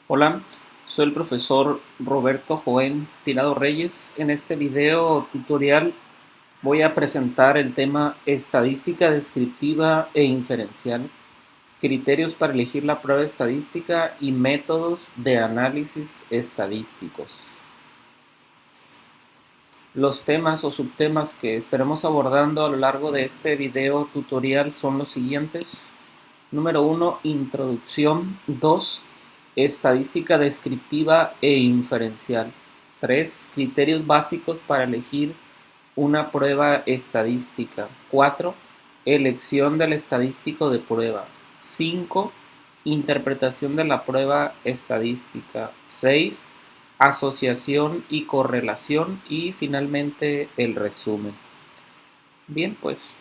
Hola, soy el profesor Roberto Joven Tirado Reyes. En este video tutorial voy a presentar el tema estadística descriptiva e inferencial, criterios para elegir la prueba estadística y métodos de análisis estadísticos. Los temas o subtemas que estaremos abordando a lo largo de este video tutorial son los siguientes. Número 1, introducción. 2, estadística descriptiva e inferencial. 3, criterios básicos para elegir una prueba estadística. 4, elección del estadístico de prueba. 5, interpretación de la prueba estadística. 6, asociación y correlación. Y finalmente el resumen. Bien, pues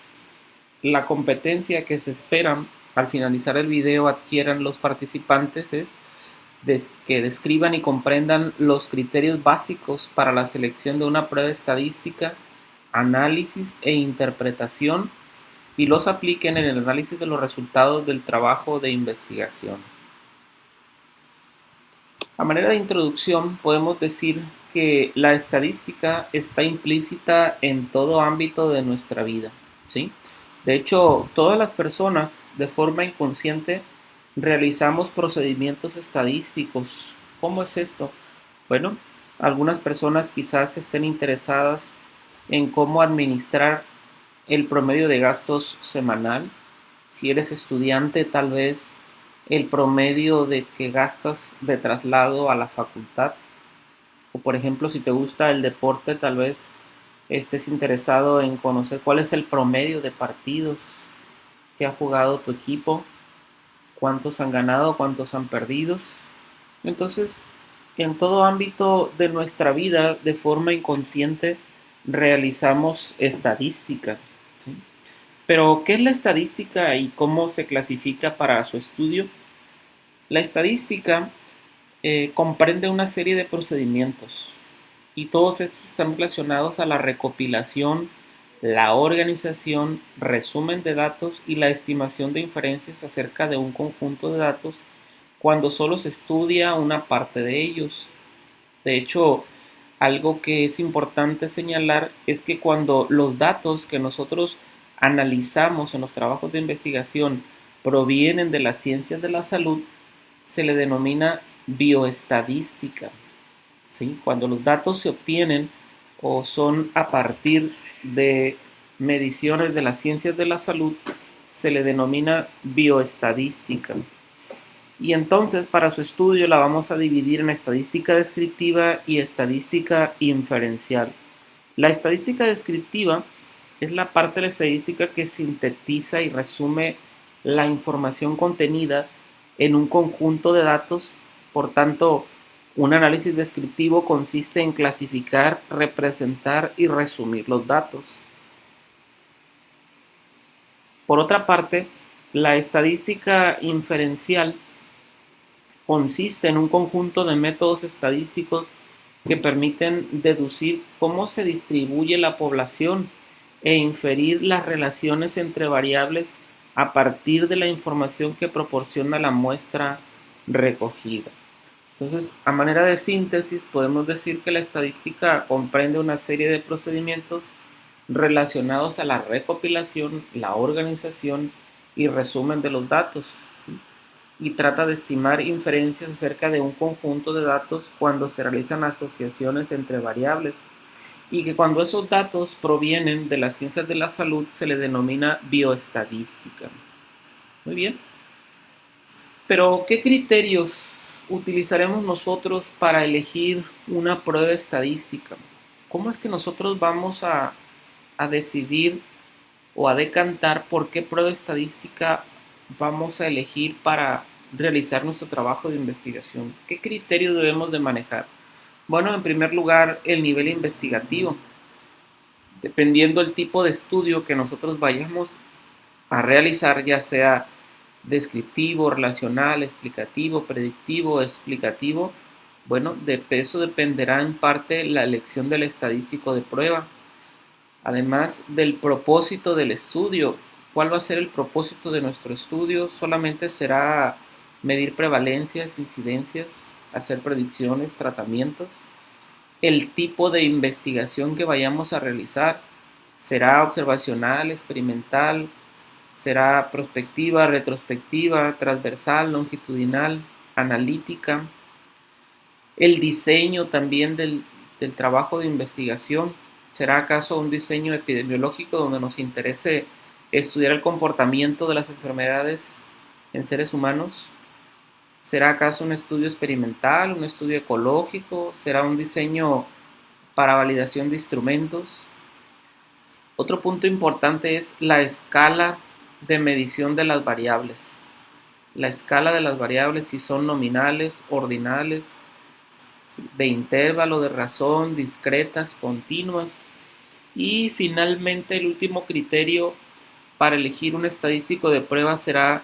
la competencia que se espera al finalizar el video adquieran los participantes es que describan y comprendan los criterios básicos para la selección de una prueba estadística, análisis e interpretación y los apliquen en el análisis de los resultados del trabajo de investigación. A manera de introducción, podemos decir que la estadística está implícita en todo ámbito de nuestra vida, ¿sí? De hecho, todas las personas, de forma inconsciente, realizamos procedimientos estadísticos. ¿Cómo es esto? Bueno, algunas personas quizás estén interesadas en cómo administrar el promedio de gastos semanal. Si eres estudiante, tal vez el promedio de que gastas de traslado a la facultad. O por ejemplo, si te gusta el deporte, tal vez estés interesado en conocer cuál es el promedio de partidos que ha jugado tu equipo, cuántos han ganado, cuántos han perdido. Entonces, en todo ámbito de nuestra vida, de forma inconsciente, realizamos estadística, ¿sí? Pero, ¿qué es la estadística y cómo se clasifica para su estudio? La estadística comprende una serie de procedimientos y todos estos están relacionados a la recopilación, la organización, resumen de datos y la estimación de inferencias acerca de un conjunto de datos cuando solo se estudia una parte de ellos. De hecho, algo que es importante señalar es que cuando los datos que nosotros analizamos en los trabajos de investigación provienen de las ciencias de la salud, se le denomina bioestadística, ¿sí? Cuando los datos se obtienen o son a partir de mediciones de las ciencias de la salud, se le denomina bioestadística. Y entonces para su estudio la vamos a dividir en estadística descriptiva y estadística inferencial. La estadística descriptiva es la parte de la estadística que sintetiza y resume la información contenida en un conjunto de datos. Por tanto, un análisis descriptivo consiste en clasificar, representar y resumir los datos. Por otra parte, la estadística inferencial consiste en un conjunto de métodos estadísticos que permiten deducir cómo se distribuye la población e inferir las relaciones entre variables a partir de la información que proporciona la muestra recogida. Entonces, a manera de síntesis, podemos decir que la estadística comprende una serie de procedimientos relacionados a la recopilación, la organización y resumen de los datos, ¿sí? Y trata de estimar inferencias acerca de un conjunto de datos cuando se realizan asociaciones entre variables y que cuando esos datos provienen de las ciencias de la salud se le denomina bioestadística. Muy bien. Pero, ¿qué criterios utilizaremos nosotros para elegir una prueba estadística? ¿Cómo es que nosotros vamos a decidir o a decantar por qué prueba estadística vamos a elegir para realizar nuestro trabajo de investigación? ¿Qué criterios debemos de manejar? Bueno, en primer lugar, el nivel investigativo. Dependiendo del tipo de estudio que nosotros vayamos a realizar, ya sea descriptivo, relacional, explicativo, predictivo, explicativo, bueno, de eso dependerá en parte la elección del estadístico de prueba. Además del propósito del estudio, ¿cuál va a ser el propósito de nuestro estudio? ¿Solamente será medir prevalencias, incidencias? hacer predicciones, tratamientos. El tipo de investigación que vayamos a realizar será observacional, experimental, será prospectiva, retrospectiva, transversal, longitudinal, analítica. El diseño también del trabajo de investigación. ¿Será acaso un diseño epidemiológico donde nos interese estudiar el comportamiento de las enfermedades en seres humanos? ¿Será acaso un estudio experimental, un estudio ecológico? ¿Será un diseño para validación de instrumentos? Otro punto importante es la escala de medición de las variables. La escala de las variables, si son nominales, ordinales, de intervalo, de razón, discretas, continuas. Y finalmente el último criterio para elegir un estadístico de prueba será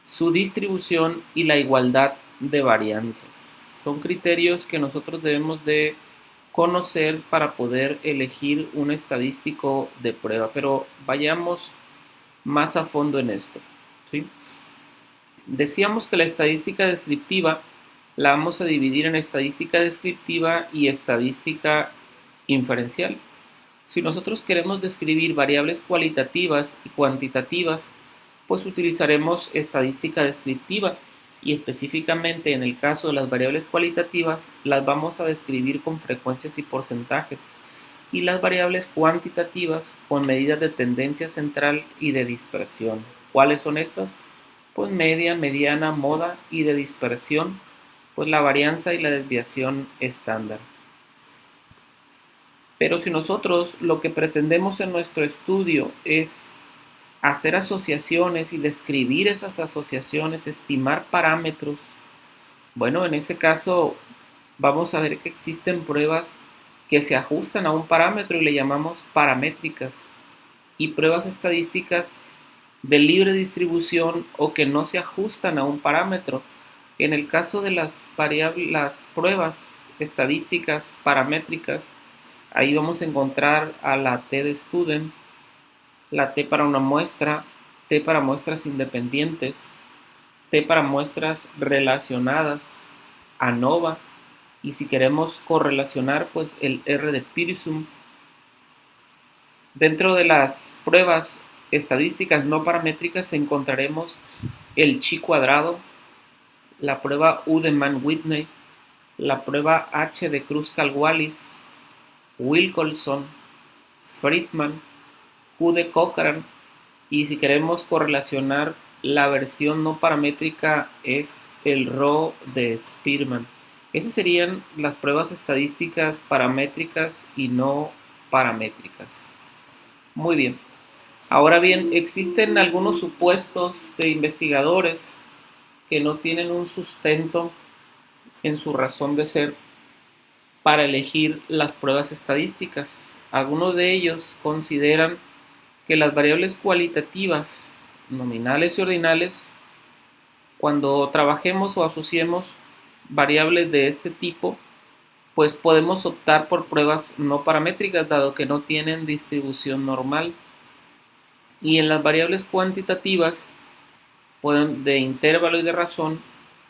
su distribución y la igualdad de varianzas. Son criterios que nosotros debemos de conocer para poder elegir un estadístico de prueba, pero vayamos más a fondo en esto, ¿sí? Decíamos que la estadística descriptiva la vamos a dividir en estadística descriptiva y estadística inferencial. Si nosotros queremos describir variables cualitativas y cuantitativas, pues utilizaremos estadística descriptiva y específicamente en el caso de las variables cualitativas las vamos a describir con frecuencias y porcentajes y las variables cuantitativas con medidas de tendencia central y de dispersión. ¿Cuáles son estas? Pues media, mediana, moda y de dispersión, pues la varianza y la desviación estándar. Pero si nosotros lo que pretendemos en nuestro estudio es hacer asociaciones y describir esas asociaciones, estimar parámetros, bueno, en ese caso vamos a ver que existen pruebas que se ajustan a un parámetro y le llamamos paramétricas, y pruebas estadísticas de libre distribución o que no se ajustan a un parámetro. En el caso de las pruebas estadísticas paramétricas, ahí vamos a encontrar a la T de student, la T para una muestra, T para muestras independientes, T para muestras relacionadas, ANOVA, y si queremos correlacionar, pues el R de Pearson. Dentro de las pruebas estadísticas no paramétricas encontraremos el chi cuadrado, la prueba U de Mann-Whitney, la prueba H de Kruskal-Wallis, Wilcoxon, Friedman, Q de Cochran, y si queremos correlacionar la versión no paramétrica es el RO de Spearman. Esas serían las pruebas estadísticas paramétricas y no paramétricas. Muy bien. Ahora bien, existen algunos supuestos de investigadores que no tienen un sustento en su razón de ser para elegir las pruebas estadísticas. Algunos de ellos consideran que las variables cualitativas, nominales y ordinales, cuando trabajemos o asociemos variables de este tipo, pues podemos optar por pruebas no paramétricas, dado que no tienen distribución normal. Y en las variables cuantitativas, de intervalo y de razón,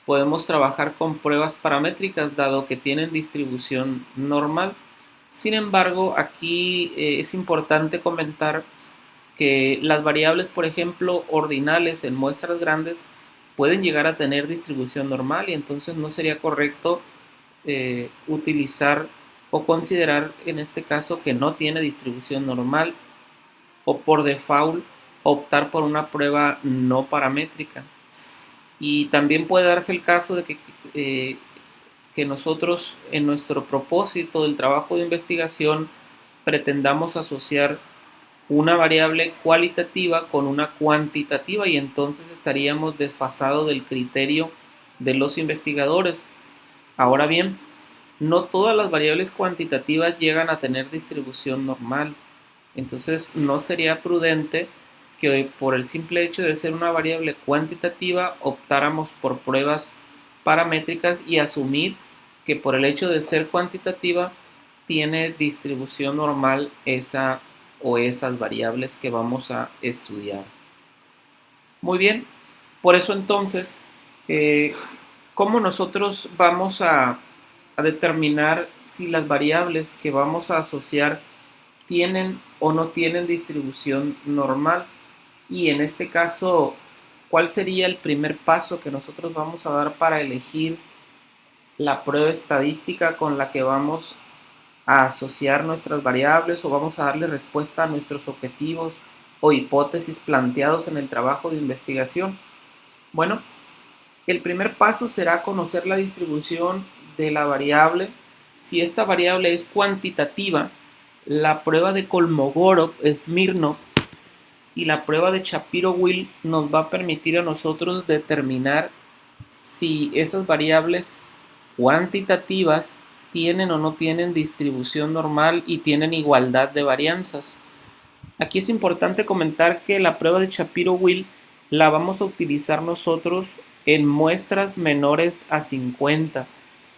podemos trabajar con pruebas paramétricas, dado que tienen distribución normal. Sin embargo, aquí es importante comentar que las variables, por ejemplo, ordinales en muestras grandes, pueden llegar a tener distribución normal y entonces no sería correcto utilizar o considerar en este caso que no tiene distribución normal o por default optar por una prueba no paramétrica. Y también puede darse el caso de que nosotros en nuestro propósito del trabajo de investigación pretendamos asociar una variable cualitativa con una cuantitativa y entonces estaríamos desfasados del criterio de los investigadores. Ahora bien, no todas las variables cuantitativas llegan a tener distribución normal, entonces no sería prudente que por el simple hecho de ser una variable cuantitativa optáramos por pruebas paramétricas y asumir que por el hecho de ser cuantitativa tiene distribución normal esa o esas variables que vamos a estudiar. Muy bien, por eso entonces ¿Cómo nosotros vamos a determinar si las variables que vamos a asociar tienen o no tienen distribución normal? Y en este caso, ¿cuál sería el primer paso que nosotros vamos a dar para elegir la prueba estadística con la que vamos a asociar nuestras variables o vamos a darle respuesta a nuestros objetivos o hipótesis planteados en el trabajo de investigación? Bueno, el primer paso será conocer la distribución de la variable. Si esta variable es cuantitativa, la prueba de Kolmogorov-Smirnov y la prueba de Shapiro-Wilk nos va a permitir a nosotros determinar si esas variables cuantitativas tienen o no tienen distribución normal y tienen igualdad de varianzas. Aquí es importante comentar que la prueba de Shapiro-Wilk la vamos a utilizar nosotros en muestras menores a 50.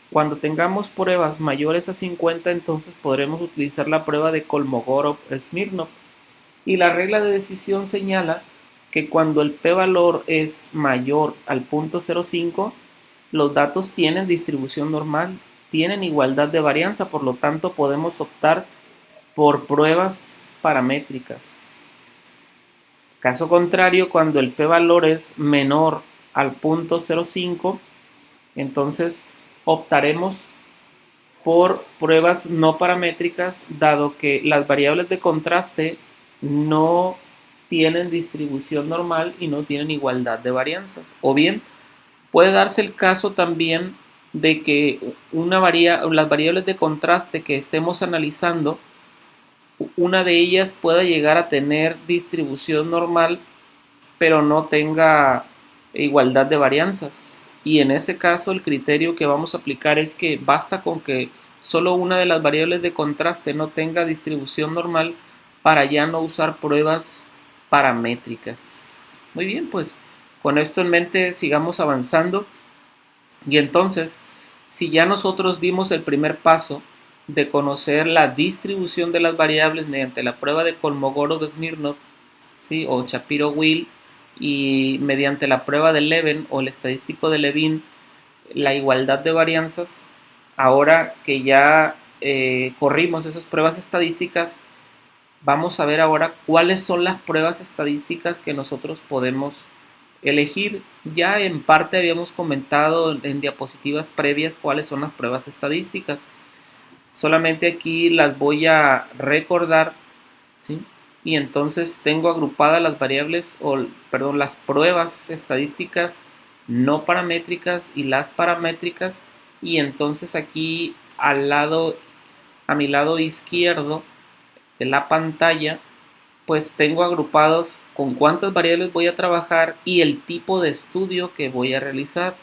Cuando tengamos pruebas mayores a 50, entonces podremos utilizar la prueba de Kolmogorov-Smirnov. Y la regla de decisión señala que cuando el p-valor es mayor al 0.05, los datos tienen distribución normal, tienen igualdad de varianza, por lo tanto podemos optar por pruebas paramétricas. Caso contrario, cuando el p-valor es menor al 0.05, entonces optaremos por pruebas no paramétricas, dado que las variables de contraste no tienen distribución normal y no tienen igualdad de varianzas. O bien, puede darse el caso también de que las variables de contraste que estemos analizando, una de ellas pueda llegar a tener distribución normal, pero no tenga igualdad de varianzas. Y en ese caso el criterio que vamos a aplicar es que basta con que solo una de las variables de contraste no tenga distribución normal para ya no usar pruebas paramétricas. Muy bien, pues con esto en mente sigamos avanzando. Y entonces, si ya nosotros dimos el primer paso de conocer la distribución de las variables mediante la prueba de Kolmogorov-Smirnov, ¿sí?, o Shapiro-Wilk, y mediante la prueba de Leven o el estadístico de Levin, la igualdad de varianzas, ahora que ya corrimos esas pruebas estadísticas, vamos a ver ahora cuáles son las pruebas estadísticas que nosotros podemos elegir. Ya en parte habíamos comentado en diapositivas previas cuáles son las pruebas estadísticas. Solamente aquí las voy a recordar, ¿sí? Y entonces tengo agrupadas las variables, las pruebas estadísticas no paramétricas y las paramétricas. Y entonces aquí a mi lado izquierdo de la pantalla, pues tengo agrupados con cuántas variables voy a trabajar y el tipo de estudio que voy a realizar.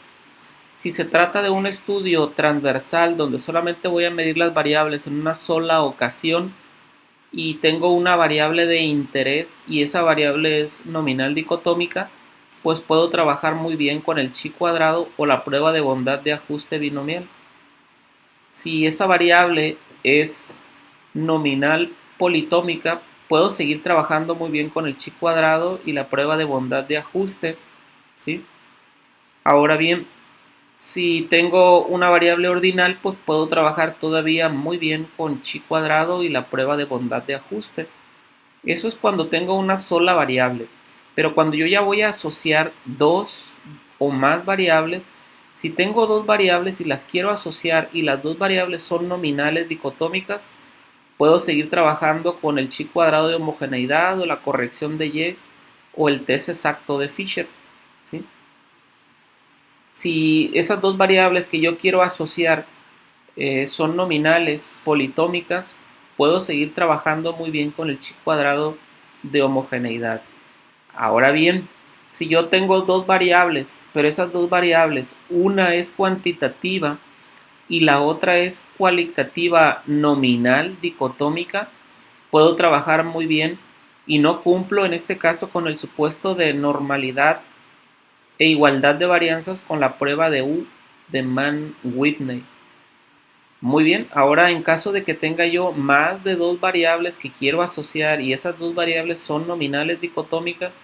Si se trata de un estudio transversal donde solamente voy a medir las variables en una sola ocasión y tengo una variable de interés y esa variable es nominal dicotómica, pues puedo trabajar muy bien con el chi cuadrado o la prueba de bondad de ajuste binomial. Si esa variable es nominal politómica, puedo seguir trabajando muy bien con el chi cuadrado y la prueba de bondad de ajuste, ¿sí? Ahora bien, si tengo una variable ordinal, pues puedo trabajar todavía muy bien con chi cuadrado y la prueba de bondad de ajuste. Eso es cuando tengo una sola variable. Pero cuando yo ya voy a asociar dos o más variables, si tengo dos variables y las quiero asociar y las dos variables son nominales dicotómicas, puedo seguir trabajando con el chi cuadrado de homogeneidad o la corrección de Y o el test exacto de Fisher, ¿sí? Si esas dos variables que yo quiero asociar son nominales politómicas, puedo seguir trabajando muy bien con el chi cuadrado de homogeneidad. Ahora bien, si yo tengo dos variables, pero esas dos variables, una es cuantitativa y la otra es cualitativa nominal dicotómica, puedo trabajar muy bien y no cumplo en este caso con el supuesto de normalidad e igualdad de varianzas con la prueba de U de Mann-Whitney. Muy bien, ahora en caso de que tenga yo más de dos variables que quiero asociar y esas dos variables son nominales dicotómicas,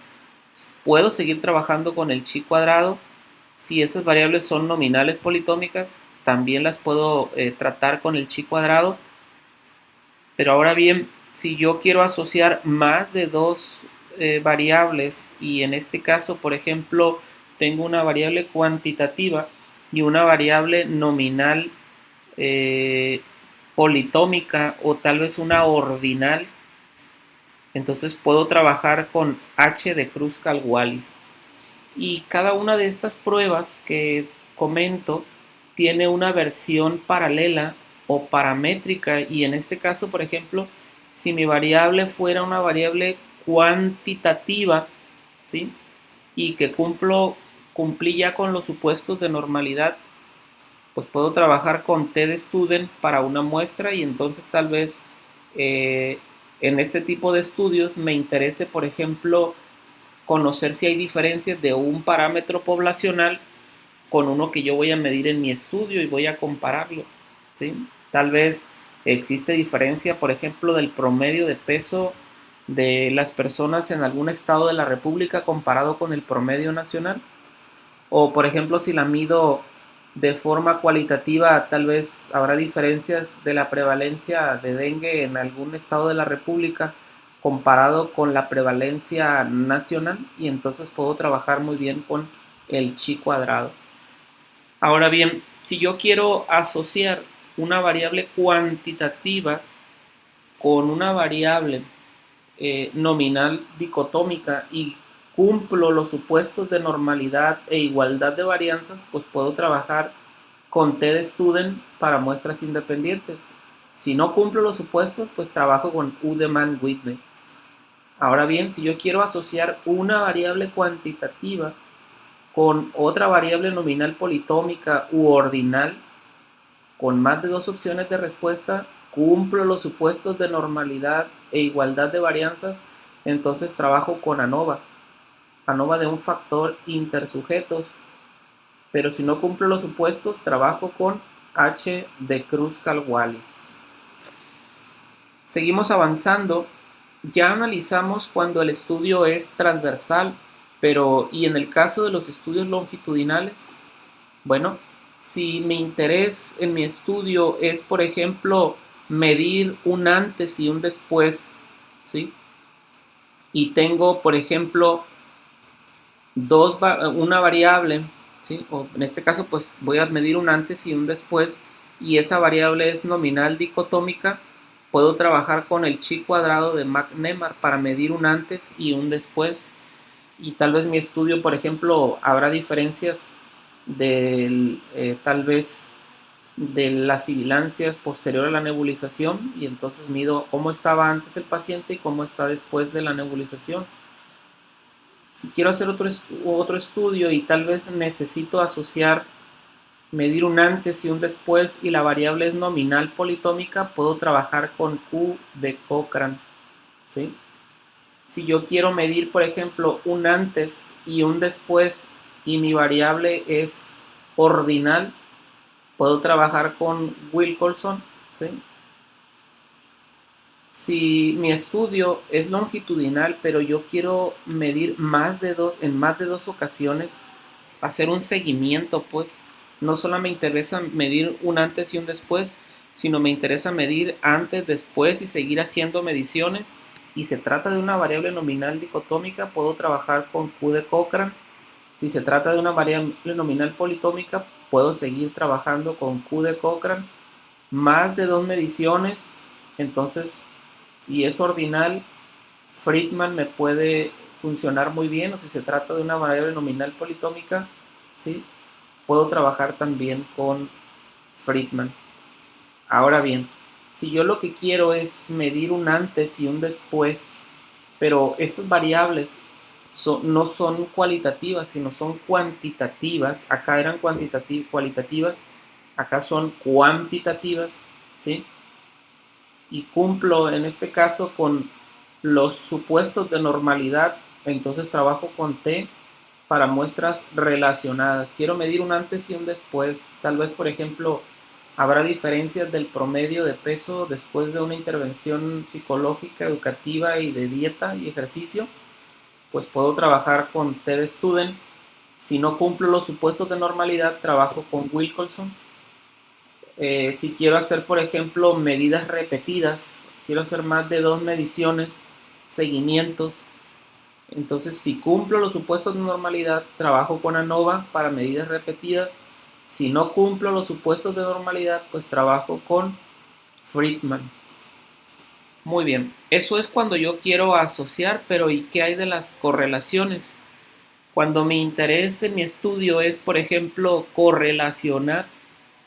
puedo seguir trabajando con el chi cuadrado Si esas variables son nominales politómicas, también las puedo tratar con el chi cuadrado. Pero ahora bien, si yo quiero asociar más de dos variables y en este caso, por ejemplo, tengo una variable cuantitativa y una variable nominal eh, politómica o tal vez una ordinal, entonces puedo trabajar con H de Kruskal-Wallis. Y cada una de estas pruebas que comento tiene una versión paralela o paramétrica, y en este caso, por ejemplo, si mi variable fuera una variable cuantitativa, ¿sí? Y que cumplí ya con los supuestos de normalidad, pues puedo trabajar con T de student para una muestra, y entonces tal vez eh, en este tipo de estudios me interese, por ejemplo, conocer si hay diferencias de un parámetro poblacional con uno que yo voy a medir en mi estudio y voy a compararlo, ¿sí? Tal vez existe diferencia, por ejemplo, del promedio de peso de las personas en algún estado de la República comparado con el promedio nacional. O, por ejemplo, si la mido de forma cualitativa, tal vez habrá diferencias de la prevalencia de dengue en algún estado de la República comparado con la prevalencia nacional, y entonces puedo trabajar muy bien con el chi cuadrado. Ahora bien, si yo quiero asociar una variable cuantitativa con una variable nominal dicotómica y cumplo los supuestos de normalidad e igualdad de varianzas, pues puedo trabajar con T de student para muestras independientes. Si no cumplo los supuestos, pues trabajo con U de Mann-Whitney. Ahora bien, si yo quiero asociar una variable cuantitativa con otra variable nominal politómica u ordinal con más de dos opciones de respuesta, cumplo los supuestos de normalidad e igualdad de varianzas, entonces trabajo con ANOVA. ANOVA de un factor intersujetos. Pero si no cumplo los supuestos, trabajo con H de Kruskal-Wallis. Seguimos avanzando. Ya analizamos cuando el estudio es transversal, pero ¿y en el caso de los estudios longitudinales? Bueno, si mi interés en mi estudio es, por ejemplo, medir un antes y un después, ¿sí? Y tengo, por ejemplo, una variable, ¿sí? O en este caso, pues voy a medir un antes y un después, y esa variable es nominal dicotómica, puedo trabajar con el chi cuadrado de McNemar para medir un antes y un después. Y tal vez mi estudio, por ejemplo, habrá diferencias tal vez de las sibilancias posterior a la nebulización, y entonces mido cómo estaba antes el paciente y cómo está después de la nebulización. Si quiero hacer otro estudio y tal vez necesito asociar, medir un antes y un después, y la variable es nominal politómica, puedo trabajar con Q de Cochrane, ¿sí? Si yo quiero medir, por ejemplo, un antes y un después y mi variable es ordinal, puedo trabajar con Wilcoxon, ¿sí? Si mi estudio es longitudinal, pero yo quiero medir en más de dos ocasiones, hacer un seguimiento, pues, no solo me interesa medir un antes y un después, sino me interesa medir antes, después y seguir haciendo mediciones, y se trata de una variable nominal dicotómica, puedo trabajar con Q de Cochrane. Si se trata de una variable nominal politómica, puedo seguir trabajando con Q de Cochrane. Más de dos mediciones, entonces, y es ordinal, Friedman me puede funcionar muy bien. O si se trata de una variable nominal politómica, ¿sí? Puedo trabajar también con Friedman. Ahora bien, si yo lo que quiero es medir un antes y un después, pero estas variables no son cualitativas, sino son cuantitativas. Acá eran cualitativas, acá son cuantitativas, ¿sí? Y cumplo en este caso con los supuestos de normalidad, entonces trabajo con T para muestras relacionadas. Quiero medir un antes y un después. Tal vez, por ejemplo, habrá diferencias del promedio de peso después de una intervención psicológica, educativa y de dieta y ejercicio. Pues puedo trabajar con T de Student, Si no cumplo los supuestos de normalidad, trabajo con Wilkinson. Si quiero hacer, por ejemplo, medidas repetidas, quiero hacer más de 2 mediciones, seguimientos, entonces si cumplo los supuestos de normalidad, trabajo con ANOVA para medidas repetidas. Si no cumplo los supuestos de normalidad, pues trabajo con Friedman. Muy bien, eso es cuando yo quiero asociar, pero ¿y qué hay de las correlaciones? Cuando mi interés en mi estudio es, por ejemplo, correlacionar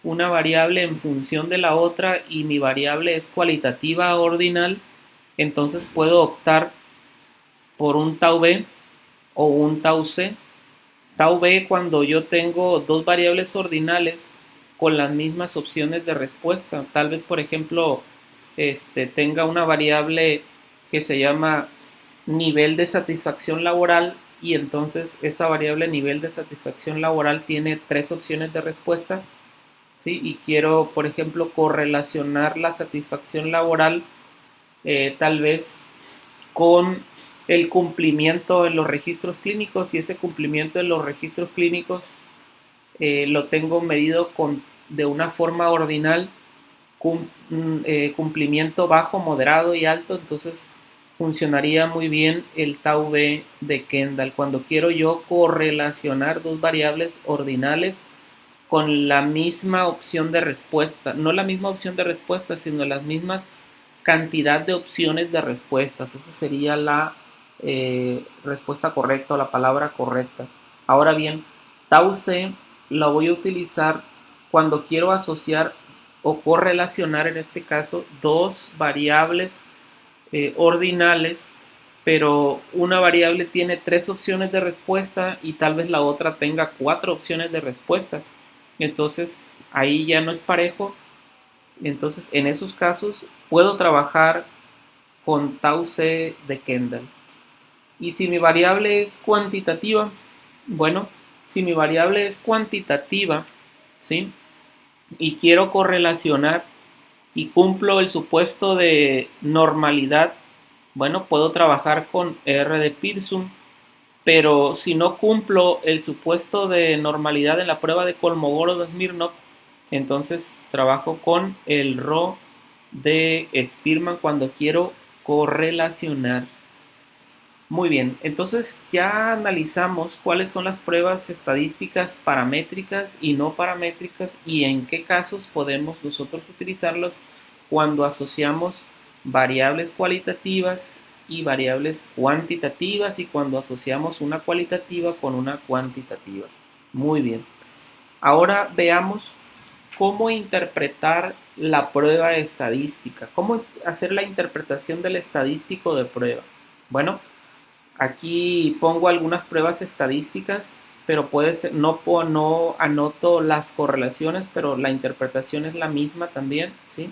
una variable en función de la otra y mi variable es cualitativa ordinal, entonces puedo optar por un tau b o un tau c. Tau b cuando yo tengo dos variables ordinales con las mismas opciones de respuesta. Tal vez, por ejemplo, tenga una variable que se llama nivel de satisfacción laboral y entonces esa variable nivel de satisfacción laboral tiene 3 opciones de respuesta, ¿sí? Y quiero, por ejemplo, correlacionar la satisfacción laboral tal vez con el cumplimiento en los registros clínicos y ese cumplimiento en los registros clínicos lo tengo medido de una forma ordinal, cumplimiento bajo, moderado y alto, entonces funcionaría muy bien el tau b de Kendall cuando quiero yo correlacionar dos variables ordinales con la misma opción de respuesta, no la misma opción de respuesta, sino las mismas cantidad de opciones de respuestas. Esa sería la respuesta correcta o la palabra correcta. Ahora bien, tau c la voy a utilizar cuando quiero asociar o correlacionar, en este caso, dos variables ordinales, pero una variable tiene 3 opciones de respuesta y tal vez la otra tenga 4 opciones de respuesta. Entonces, ahí ya no es parejo. Entonces, en esos casos, puedo trabajar con tau c de Kendall. Y si mi variable es cuantitativa, bueno, si mi variable es cuantitativa, ¿sí? Y quiero correlacionar y cumplo el supuesto de normalidad, bueno, puedo trabajar con R de Pearson, pero si no cumplo el supuesto de normalidad en la prueba de Kolmogorov-Smirnov, entonces trabajo con el Rho de Spearman cuando quiero correlacionar. Muy bien, entonces ya analizamos cuáles son las pruebas estadísticas paramétricas y no paramétricas y en qué casos podemos nosotros utilizarlos cuando asociamos variables cualitativas y variables cuantitativas y cuando asociamos una cualitativa con una cuantitativa. Muy bien, ahora veamos cómo interpretar la prueba estadística, cómo hacer la interpretación del estadístico de prueba. Bueno, aquí pongo algunas pruebas estadísticas, pero puede ser, no anoto las correlaciones, pero la interpretación es la misma también, ¿sí?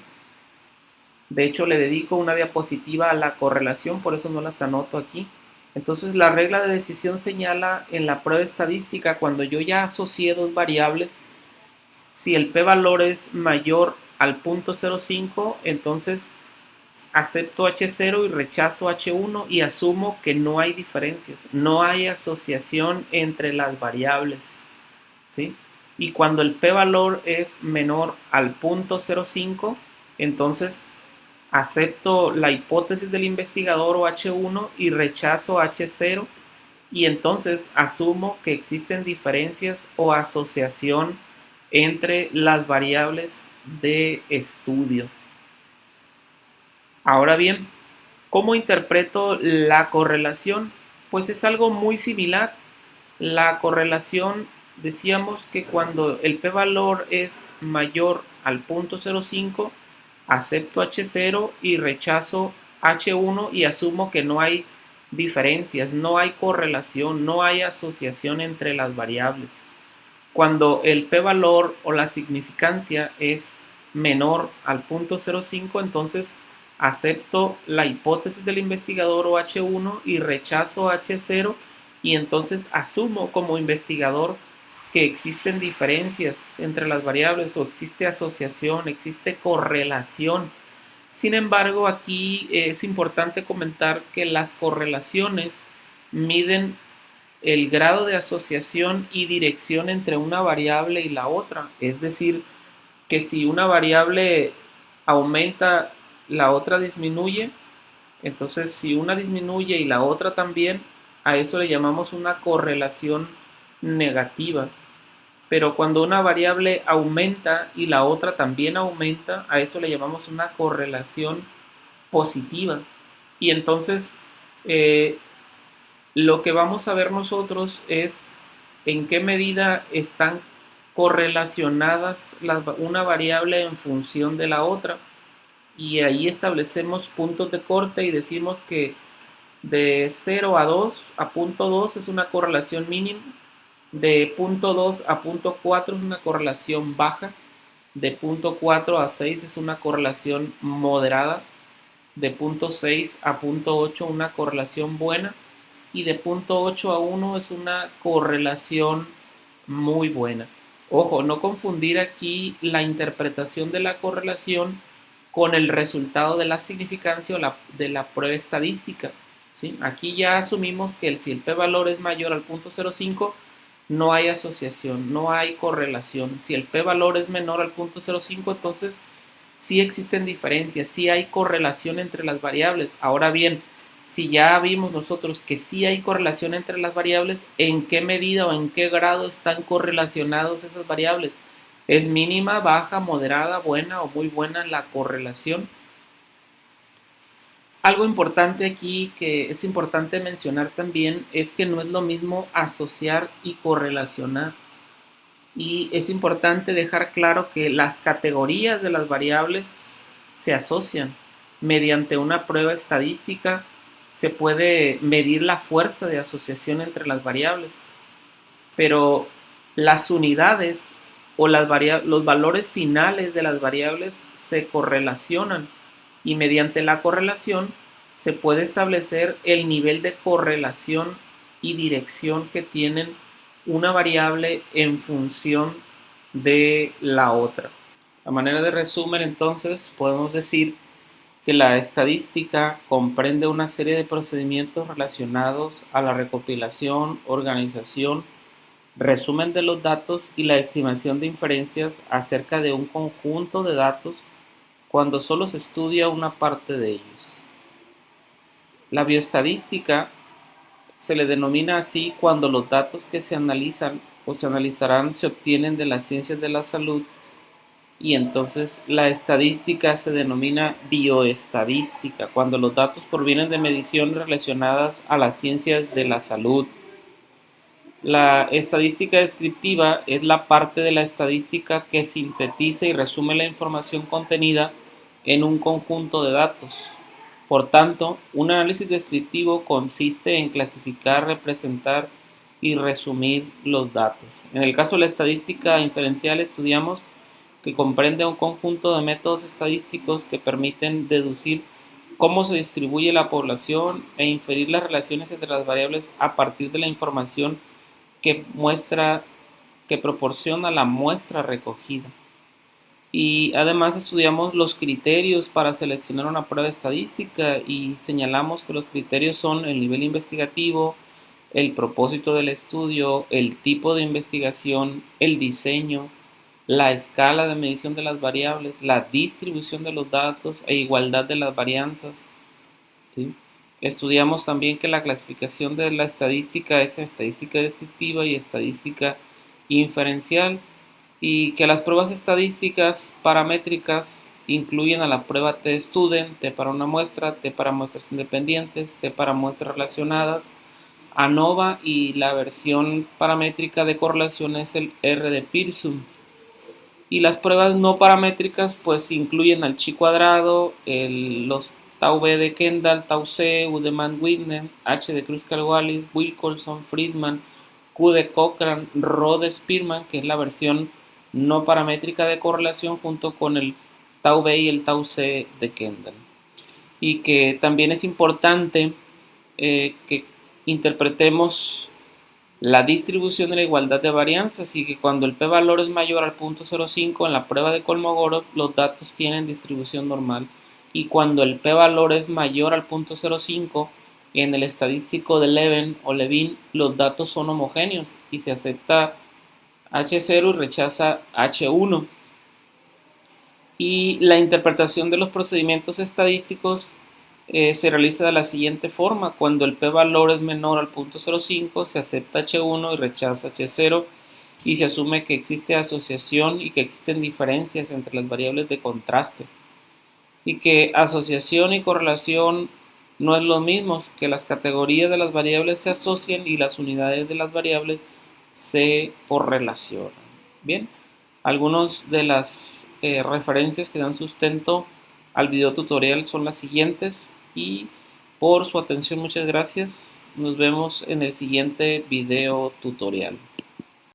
De hecho, le dedico una diapositiva a la correlación, por eso no las anoto aquí. Entonces, la regla de decisión señala en la prueba estadística, cuando yo ya asocié dos variables, si el p-valor es mayor al 0.05, entonces acepto H0 y rechazo H1 y asumo que no hay diferencias, no hay asociación entre las variables, ¿sí? Y cuando el p-valor es menor al 0.05, entonces acepto la hipótesis del investigador o H1 y rechazo H0 y entonces asumo que existen diferencias o asociación entre las variables de estudio. Ahora bien, ¿cómo interpreto la correlación? Pues es algo muy similar. La correlación, decíamos que cuando el p-valor es mayor al 0.05, acepto H0 y rechazo H1 y asumo que no hay diferencias, no hay correlación, no hay asociación entre las variables. Cuando el p-valor o la significancia es menor al 0.05, entonces acepto la hipótesis del investigador o H1 y rechazo H0 y entonces asumo como investigador que existen diferencias entre las variables o existe asociación, existe correlación. Sin embargo, aquí es importante comentar que las correlaciones miden el grado de asociación y dirección entre una variable y la otra. Es decir, que si una variable aumenta, la otra disminuye. Entonces, si una disminuye y la otra también, a eso le llamamos una correlación negativa. Pero cuando una variable aumenta y la otra también aumenta, a eso le llamamos una correlación positiva. Y entonces, eh, lo que vamos a ver nosotros es en qué medida están correlacionadas una variable en función de la otra, y ahí establecemos puntos de corte y decimos que de 0 a 2 a punto 2 es una correlación mínima, de punto 2 a punto 4 es una correlación baja, de punto 4 a 6 es una correlación moderada, de punto 6 a punto 8 una correlación buena, y de punto 8 a 1 es una correlación muy buena. Ojo, no confundir aquí la interpretación de la correlación con el resultado de la significancia o de la prueba estadística. ¿Sí? Aquí ya asumimos que si el p-valor es mayor al punto 0,5, no hay asociación, no hay correlación. Si el p-valor es menor al punto 0,5, entonces sí existen diferencias, sí hay correlación entre las variables. Ahora bien, si ya vimos nosotros que sí hay correlación entre las variables, ¿en qué medida o en qué grado están correlacionados esas variables? ¿Es mínima, baja, moderada, buena o muy buena la correlación? Algo importante aquí que es importante mencionar también es que no es lo mismo asociar y correlacionar. Y es importante dejar claro que las categorías de las variables se asocian. Mediante una prueba estadística se puede medir la fuerza de asociación entre las variables, pero las unidades o los valores finales de las variables se correlacionan, y mediante la correlación se puede establecer el nivel de correlación y dirección que tienen una variable en función de la otra. A manera de resumen, entonces, podemos decir que la estadística comprende una serie de procedimientos relacionados a la recopilación, organización, resumen de los datos y la estimación de inferencias acerca de un conjunto de datos cuando solo se estudia una parte de ellos. La bioestadística se le denomina así cuando los datos que se analizan o se analizarán se obtienen de las ciencias de la salud, y entonces la estadística se denomina bioestadística cuando los datos provienen de mediciones relacionadas a las ciencias de la salud. La estadística descriptiva es la parte de la estadística que sintetiza y resume la información contenida en un conjunto de datos. Por tanto, un análisis descriptivo consiste en clasificar, representar y resumir los datos. En el caso de la estadística inferencial, estudiamos que comprende un conjunto de métodos estadísticos que permiten deducir cómo se distribuye la población e inferir las relaciones entre las variables a partir de la información que proporciona la muestra recogida. Y además estudiamos los criterios para seleccionar una prueba estadística y señalamos que los criterios son el nivel investigativo, el propósito del estudio, el tipo de investigación, el diseño, la escala de medición de las variables, la distribución de los datos e igualdad de las varianzas. ¿Sí? Estudiamos también que la clasificación de la estadística es estadística descriptiva y estadística inferencial, y que las pruebas estadísticas paramétricas incluyen a la prueba t-student, t para una muestra, t para muestras independientes, t para muestras relacionadas, ANOVA, y la versión paramétrica de correlación es el R de Pearson. Y las pruebas no paramétricas pues incluyen al chi cuadrado, los tau b de Kendall, tau c, U de Mann-Whitney, H de Kruskal-Wallis, Wilcoxon, Friedman, Q de Cochran, Rho de Spearman, que es la versión no paramétrica de correlación, junto con el tau b y el tau c de Kendall. Y que también es importante que interpretemos la distribución de la igualdad de varianzas, y que cuando el p-valor es mayor al punto 0,5 en la prueba de Kolmogorov, los datos tienen distribución normal, y cuando el p-valor es mayor al punto 0,5 En el estadístico de Levin, los datos son homogéneos y se acepta H0 y rechaza H1. Y la interpretación de los procedimientos estadísticos se realiza de la siguiente forma. Cuando el p-valor es menor al 0.05, se acepta H1 y rechaza H0 y se asume que existe asociación y que existen diferencias entre las variables de contraste y que asociación y correlación no es lo mismo, que las categorías de las variables se asocian y las unidades de las variables se correlacionan. Bien, algunas de las referencias que dan sustento al video tutorial son las siguientes, y por su atención muchas gracias. Nos vemos en el siguiente video tutorial.